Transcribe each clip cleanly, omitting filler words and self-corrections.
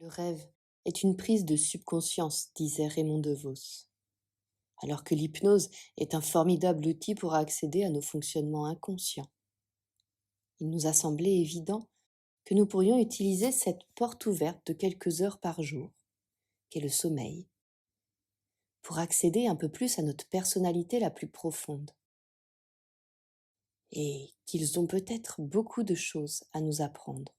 Le rêve est une prise de subconscience, disait Raymond DeVos, alors que l'hypnose est un formidable outil pour accéder à nos fonctionnements inconscients. Il nous a semblé évident que nous pourrions utiliser cette porte ouverte de quelques heures par jour, qu'est le sommeil, pour accéder un peu plus à notre personnalité la plus profonde. Et qu'ils ont peut-être beaucoup de choses à nous apprendre.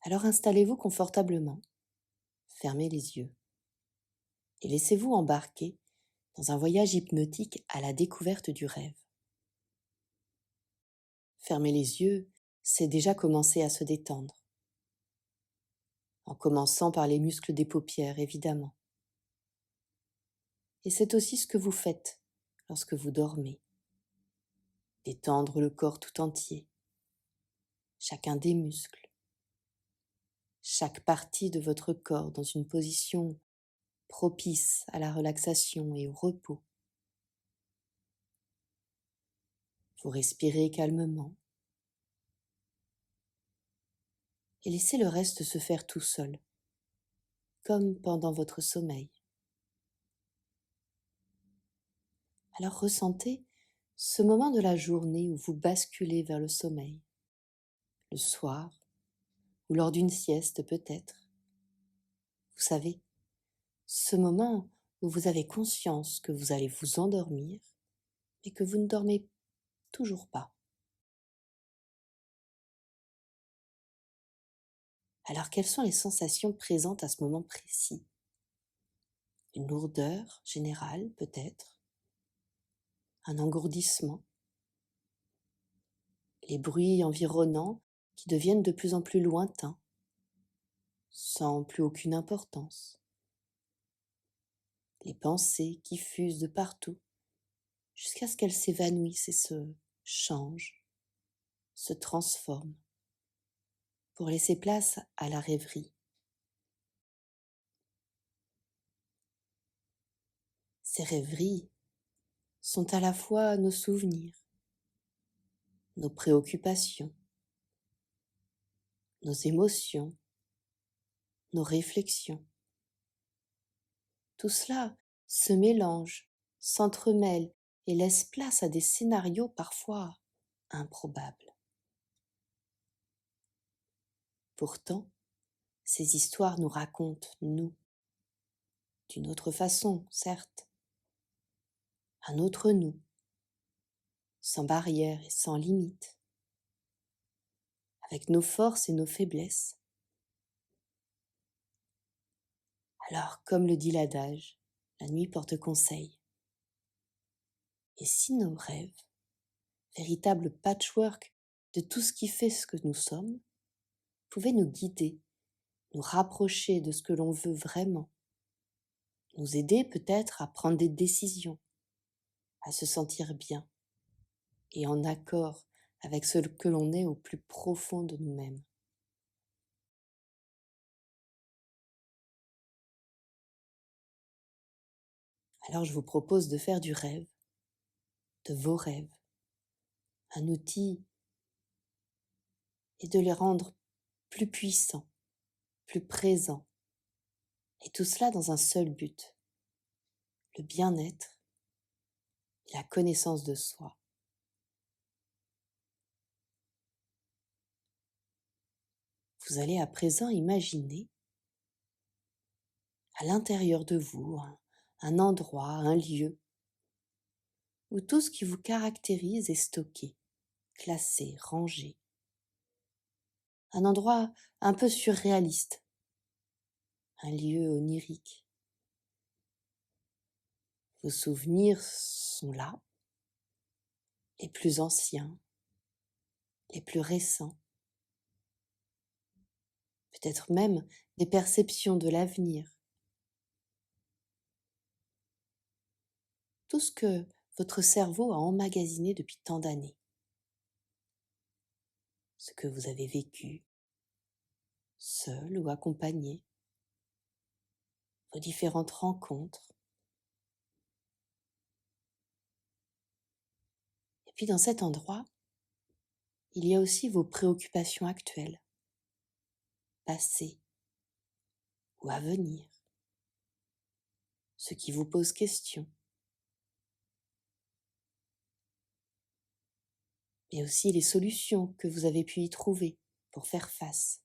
Alors installez-vous confortablement, fermez les yeux et laissez-vous embarquer dans un voyage hypnotique à la découverte du rêve. Fermer les yeux, c'est déjà commencer à se détendre, en commençant par les muscles des paupières, évidemment. Et c'est aussi ce que vous faites lorsque vous dormez. Détendre le corps tout entier, chacun des muscles, chaque partie de votre corps dans une position propice à la relaxation et au repos. Vous respirez calmement et laissez le reste se faire tout seul, comme pendant votre sommeil. Alors ressentez ce moment de la journée où vous basculez vers le sommeil, le soir ou lors d'une sieste peut-être. Vous savez, ce moment où vous avez conscience que vous allez vous endormir mais que vous ne dormez toujours pas. Alors quelles sont les sensations présentes à ce moment précis? Une lourdeur générale peut-être, un engourdissement, les bruits environnants qui deviennent de plus en plus lointains, sans plus aucune importance, les pensées qui fusent de partout jusqu'à ce qu'elles s'évanouissent et se changent, se transforment, pour laisser place à la rêverie. Ces rêveries sont à la fois nos souvenirs, nos préoccupations, nos émotions, nos réflexions. Tout cela se mélange, s'entremêle et laisse place à des scénarios parfois improbables. Pourtant, ces histoires nous racontent nous, d'une autre façon, certes, un autre nous, sans barrières et sans limites, avec nos forces et nos faiblesses. Alors, comme le dit l'adage, la nuit porte conseil. Et si nos rêves, véritable patchwork de tout ce qui fait ce que nous sommes, pouvaient nous guider, nous rapprocher de ce que l'on veut vraiment, nous aider peut-être à prendre des décisions, à se sentir bien et en accord avec ce que l'on est au plus profond de nous-mêmes. Alors je vous propose de faire du rêve, de vos rêves, un outil et de les rendre plus puissants, plus présents. Et tout cela dans un seul but, le bien-être et la connaissance de soi. Vous allez à présent imaginer à l'intérieur de vous un endroit, un lieu où tout ce qui vous caractérise est stocké, classé, rangé. Un endroit un peu surréaliste, un lieu onirique. Vos souvenirs sont là, les plus anciens, les plus récents, peut-être même des perceptions de l'avenir. Tout ce que votre cerveau a emmagasiné depuis tant d'années. Ce que vous avez vécu, seul ou accompagné, vos différentes rencontres. Et puis dans cet endroit, il y a aussi vos préoccupations actuelles. passé ou à venir, ce qui vous pose question, mais aussi les solutions que vous avez pu y trouver pour faire face,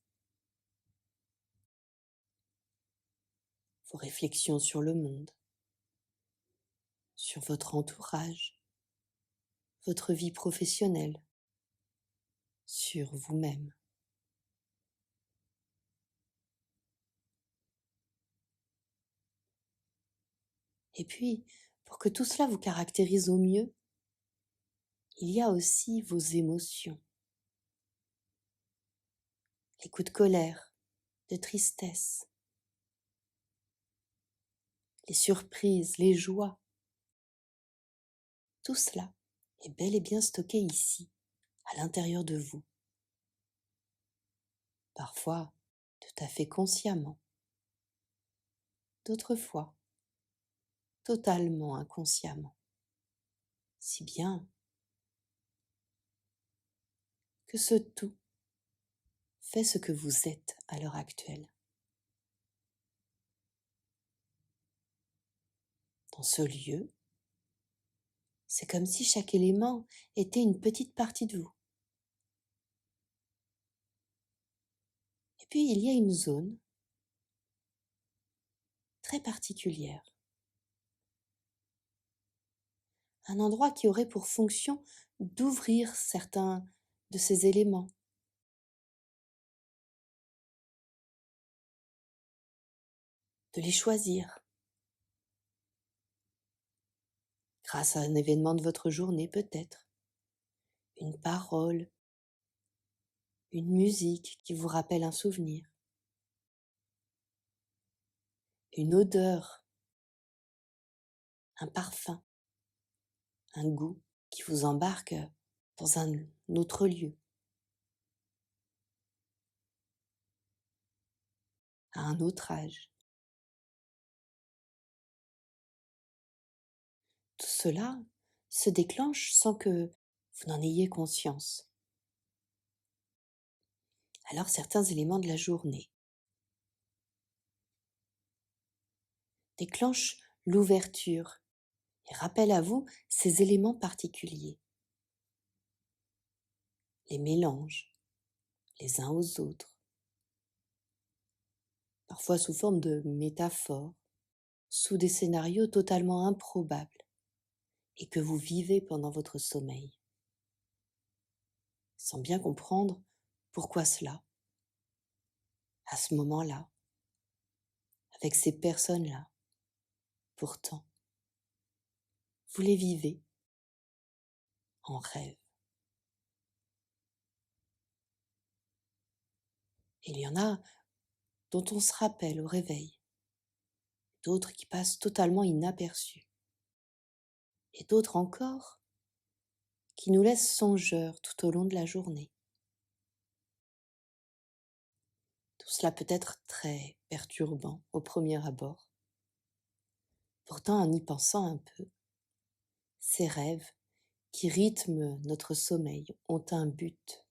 vos réflexions sur le monde, sur votre entourage, votre vie professionnelle, sur vous-même. Et puis, pour que tout cela vous caractérise au mieux, il y a aussi vos émotions, les coups de colère, de tristesse, les surprises, les joies. Tout cela est bel et bien stocké ici, à l'intérieur de vous, parfois tout à fait consciemment, d'autres fois totalement inconsciemment, si bien que ce tout fait ce que vous êtes à l'heure actuelle. Dans ce lieu, c'est comme si chaque élément était une petite partie de vous. Et puis il y a une zone très particulière, un endroit qui aurait pour fonction d'ouvrir certains de ces éléments, de les choisir, grâce à un événement de votre journée peut-être, une parole, une musique qui vous rappelle un souvenir, une odeur, un parfum, un goût qui vous embarque dans un autre lieu, à un autre âge. Tout cela se déclenche sans que vous n'en ayez conscience. Alors certains éléments de la journée déclenchent l'ouverture et rappellent à vous ces éléments particuliers, les mélanges les uns aux autres, parfois sous forme de métaphores, sous des scénarios totalement improbables et que vous vivez pendant votre sommeil, sans bien comprendre pourquoi cela, à ce moment-là, avec ces personnes-là. Pourtant, vous les vivez en rêve. Et il y en a dont on se rappelle au réveil, d'autres qui passent totalement inaperçus, et d'autres encore qui nous laissent songeurs tout au long de la journée. Tout cela peut être très perturbant au premier abord. Pourtant, en y pensant un peu, ces rêves qui rythment notre sommeil ont un but,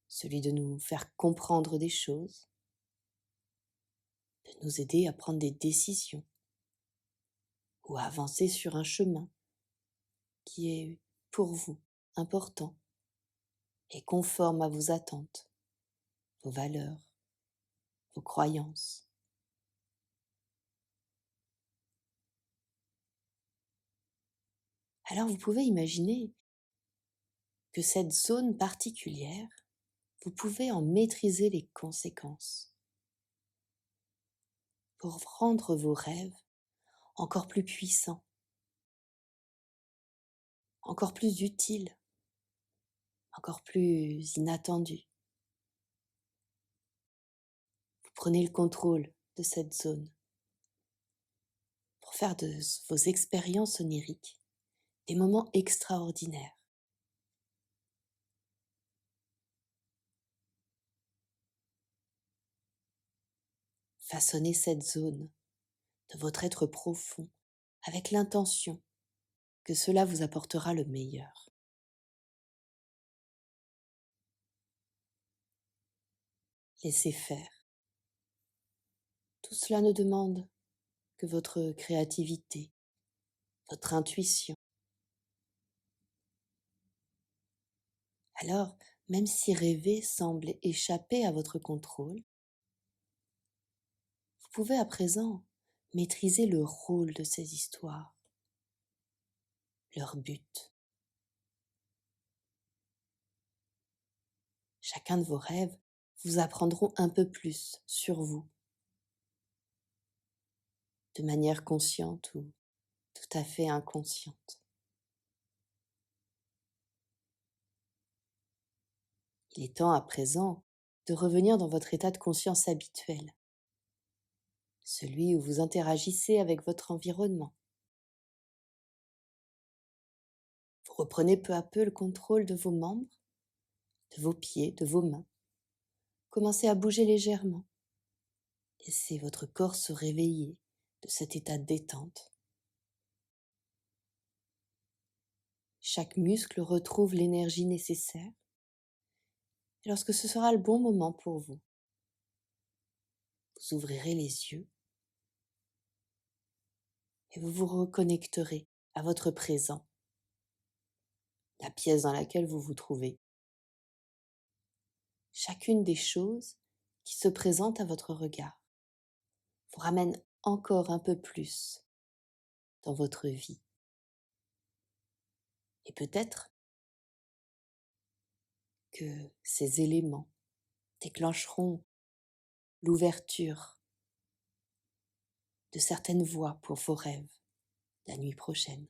celui de nous faire comprendre des choses, de nous aider à prendre des décisions ou à avancer sur un chemin qui est pour vous important et conforme à vos attentes, vos valeurs, vos croyances. Alors vous pouvez imaginer que cette zone particulière, vous pouvez en maîtriser les conséquences pour rendre vos rêves encore plus puissants, encore plus utiles, encore plus inattendus. Vous prenez le contrôle de cette zone pour faire de vos expériences oniriques des moments extraordinaires. Façonnez cette zone de votre être profond avec l'intention que cela vous apportera le meilleur. Laissez faire. Tout cela ne demande que votre créativité, votre intuition. Alors, même si rêver semble échapper à votre contrôle, vous pouvez à présent maîtriser le rôle de ces histoires, leur but. Chacun de vos rêves vous apprendront un peu plus sur vous, de manière consciente ou tout à fait inconsciente. Il est temps à présent de revenir dans votre état de conscience habituel, celui où vous interagissez avec votre environnement. Vous reprenez peu à peu le contrôle de vos membres, de vos pieds, de vos mains. Commencez à bouger légèrement. Laissez votre corps se réveiller de cet état de détente. Chaque muscle retrouve l'énergie nécessaire. Et lorsque ce sera le bon moment pour vous, vous ouvrirez les yeux et vous vous reconnecterez à votre présent, la pièce dans laquelle vous vous trouvez. Chacune des choses qui se présentent à votre regard vous ramène encore un peu plus dans votre vie. Et peut-être que ces éléments déclencheront l'ouverture de certaines voies pour vos rêves la nuit prochaine.